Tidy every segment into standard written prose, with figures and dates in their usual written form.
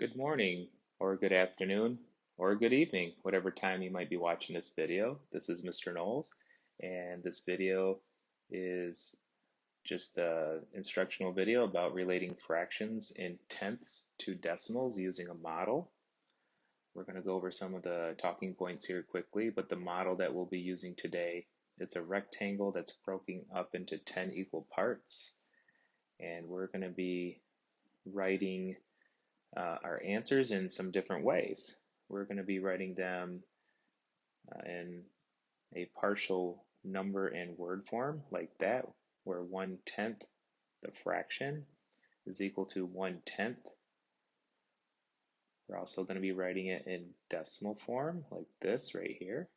Good morning, or good afternoon, or good evening, whatever time you might be watching this video. This is Mr. Knowles, and this video is just an instructional video about relating fractions in tenths to decimals using a model. We're going to go over some of the talking points here quickly, but the model that we'll be using today, it's a rectangle that's broken up into 10 equal parts, and we're going to be writing our answers in some different ways. We're going to be writing them in a partial number and word form like that, where 1/10 the fraction is equal to 1/10. We're also going to be writing it in decimal form like this right here,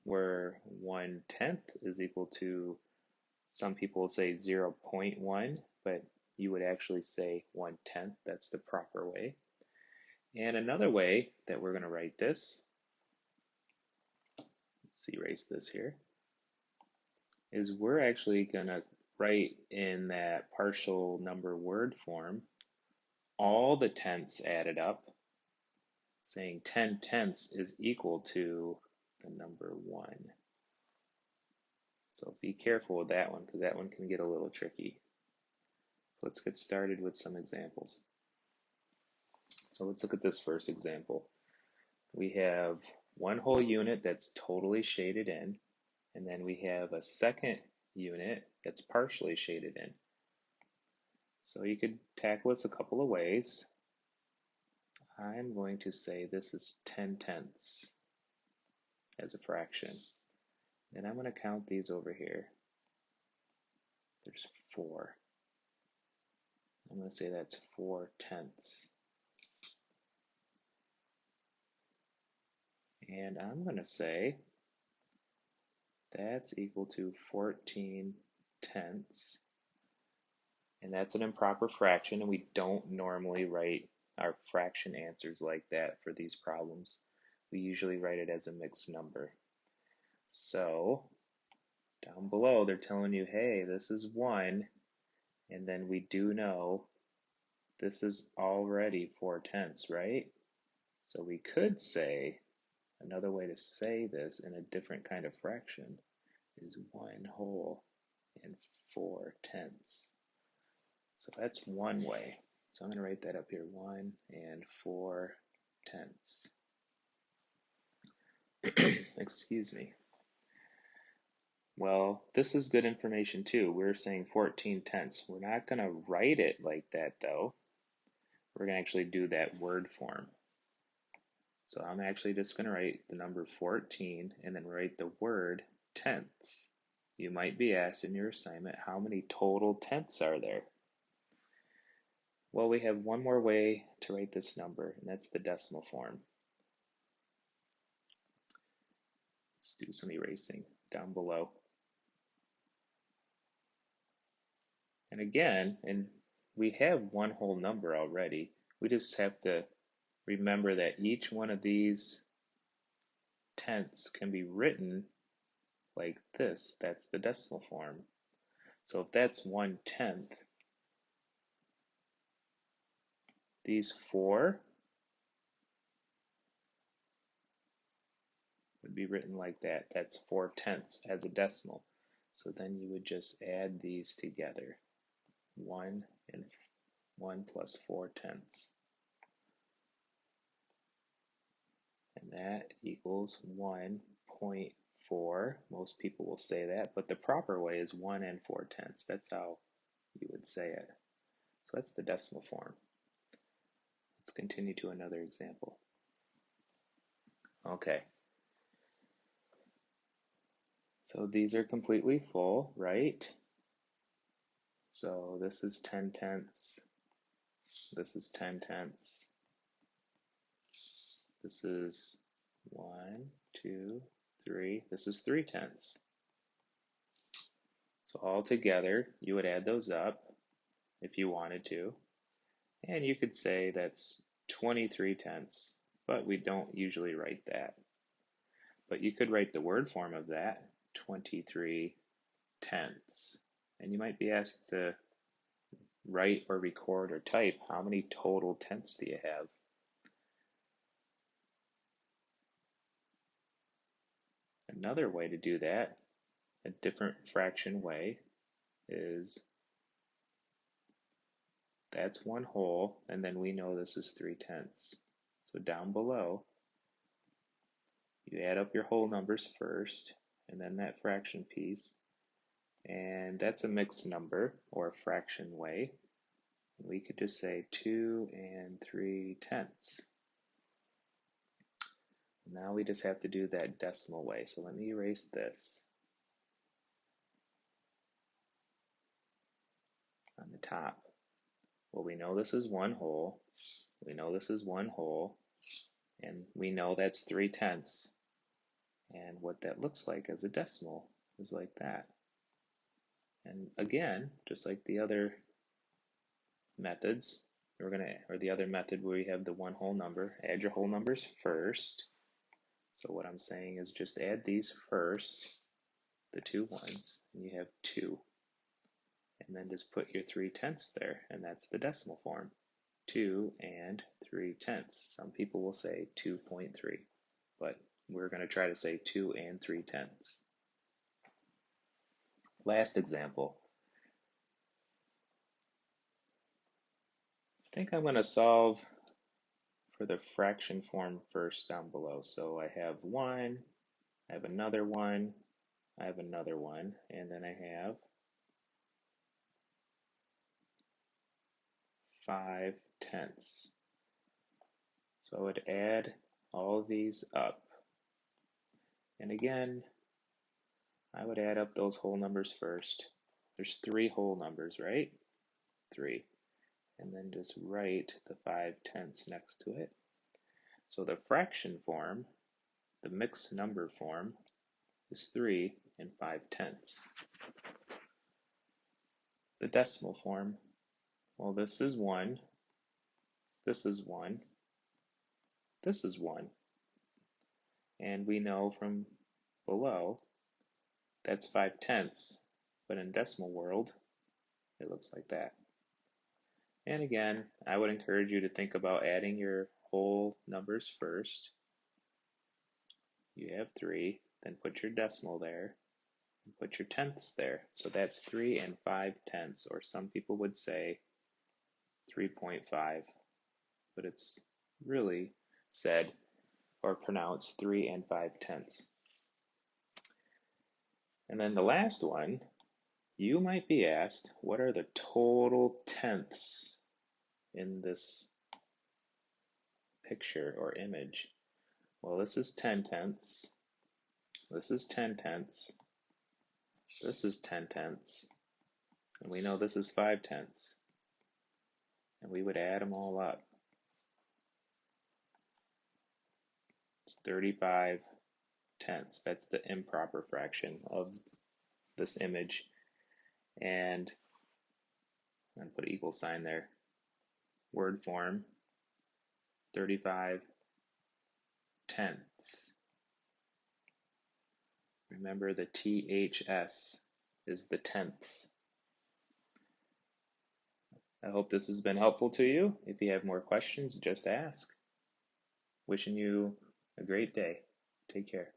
where 1/10 is equal to, some people will say 0.1, but you would actually say 1/10. That's the proper way. And another way that we're going to write this, let's erase this here, is we're actually going to write in that partial number word form all the tenths added up, saying 10 tenths is equal to the number 1. So be careful with that one because that one can get a little tricky. So let's get started with some examples. So let's look at this first example. We have one whole unit that's totally shaded in, and then we have a second unit that's partially shaded in. So you could tackle this a couple of ways. I'm going to say this is 10 tenths as a fraction. And I'm going to count these over here. There's 4. I'm going to say that's 4 tenths. And I'm going to say that's equal to 14 tenths. And that's an improper fraction, and we don't normally write our fraction answers like that for these problems. We usually write it as a mixed number. So down below they're telling you, hey, this is 1, and then we do know this is already 4 tenths, right? So we could say, another way to say this in a different kind of fraction is 1 whole and 4 tenths. So that's one way. So I'm going to write that up here, 1 and 4 tenths. Excuse me. Well, this is good information too. We're saying 14 tenths. We're not going to write it like that though. We're going to actually do that word form. So I'm actually just going to write the number 14 and then write the word tenths. You might be asked in your assignment, how many total tenths are there? Well, we have one more way to write this number, and that's the decimal form. Let's do some erasing down below. And again, we have one whole number already. We just have to remember that each one of these tenths can be written like this. That's the decimal form. So if that's 1/10, these 4 would be written like that. That's 4 tenths as a decimal. So then you would just add these together. 1 and 1 plus 4 tenths. And that equals 1.4. Most people will say that, but the proper way is 1 and 4 tenths. That's how you would say it. So that's the decimal form. Let's continue to another example. Okay. So these are completely full, right? So this is 10 tenths. This is 10 tenths. This is 1, 2, 3. This is 3 tenths. So all together, you would add those up if you wanted to. And you could say that's 23 tenths, but we don't usually write that. But you could write the word form of that, 23 tenths. And you might be asked to write or record or type how many total tenths do you have. Another way to do that, a different fraction way, is that's 1 whole, and then we know this is 3/10. So down below, you add up your whole numbers first, and then that fraction piece, and that's a mixed number, or a fraction way. We could just say 2 3/10. Now we just have to do that decimal way. So let me erase this on the top. Well, we know this is 1 whole. We know this is 1 whole. And we know that's 3/10. And what that looks like as a decimal is like that. And again, just like the other methods, or the other method where you have the 1 whole number, add your whole numbers first. So what I'm saying is just add these first, the 2 ones, and you have 2. And then just put your 3/10 there, and that's the decimal form. 2 3/10. Some people will say 2.3, but we're going to try to say 2 3/10. Last example. I think I'm going to solve for the fraction form first down below. So I have 1, I have another 1, I have another 1, and then I have 5/10. So I would add all of these up. And again, I would add up those whole numbers first. There's 3 whole numbers, right? 3. And then just write the 5/10 next to it. So the fraction form, the mixed number form, is 3 5/10. The decimal form, well, this is 1, this is 1, this is 1. And we know from below that's 5/10, but in decimal world, it looks like that. And again, I would encourage you to think about adding your whole numbers first. You have 3, then put your decimal there, and put your tenths there. So that's 3 5/10, or some people would say 3.5, but it's really said or pronounced 3 5/10. And then the last one, you might be asked, what are the total tenths in this picture or image? Well, this is 10/10, this is 10/10, this is 10/10, and we know this is 5/10, and we would add them all up. It's 35/10. That's the improper fraction of this image, and I'm going to put an equal sign there. Word form, 35/10. Remember the THS is the tenths. I hope this has been helpful to you. If you have more questions, just ask. Wishing you a great day. Take care.